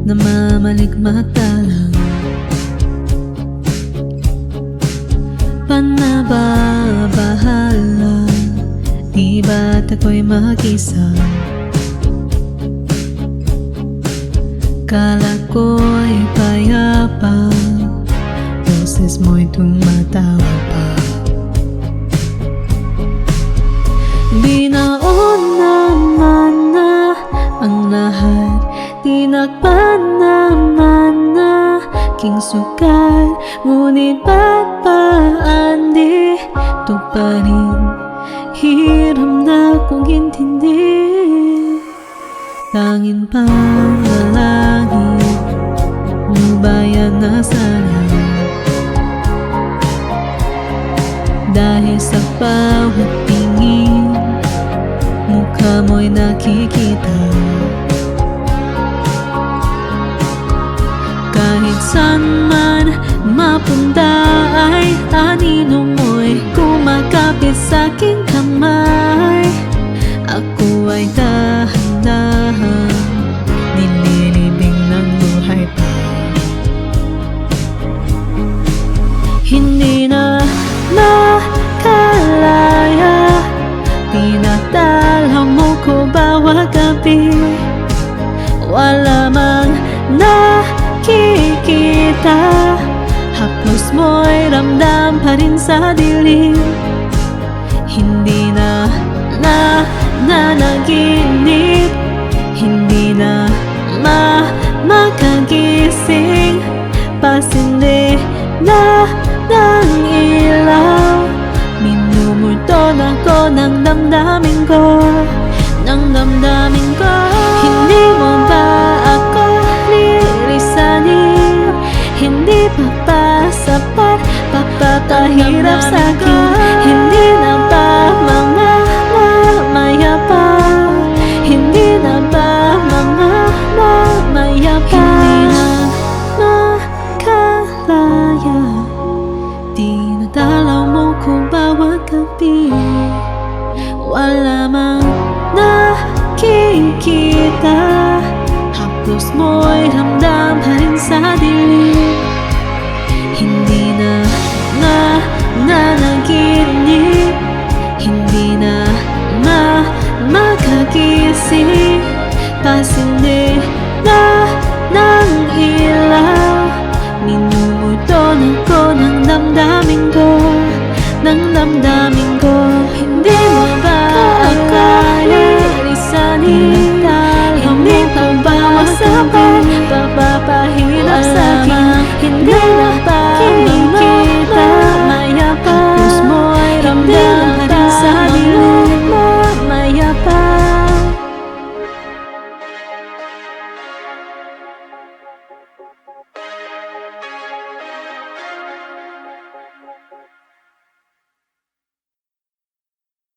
namamaligmata lang. Panababahala, di ba't ako'y mag-isa? Kala ko'y payapa, boses mo'y tumatawa pa. Binaon naman na ang lahat, tinakpan naman na king sukat. Ngunit ba't paan di ito pa rin? Hiram na kong intindi. Tangin panalangin, lubayan na sana. Dahil sa bawat tingin, mukha mo'y nakikita. Kahit saan man mapunta ay anino mo'y kumakapit sa'king kamay. Ako ay dahan-dahan nililibing ng buhay pa. Hindi na makalaya, tinatala mo ko bawat gabi. Wala mang nakikita, haplos mo'y ramdam pa rin sa dilim. Hindi na nanaginip, hindi na makagising. Pasindi na ng ilaw, minumulto na ko ng damdamin ko, ng damdamin ko. Hindi mo ba ako lilisanin? Hindi pa ba sapat papatahirap sa'kin? Hindi na ba mga mamaya pa? Hindi na ba mga mamaya pa? Hindi na makalaya, dinadalaw mo ko bawat gabi. Wala mang nakikita, haplos mo'y ramdam pa rin sa dilim. Hindi na nanaginip, hindi na makagising. Pasing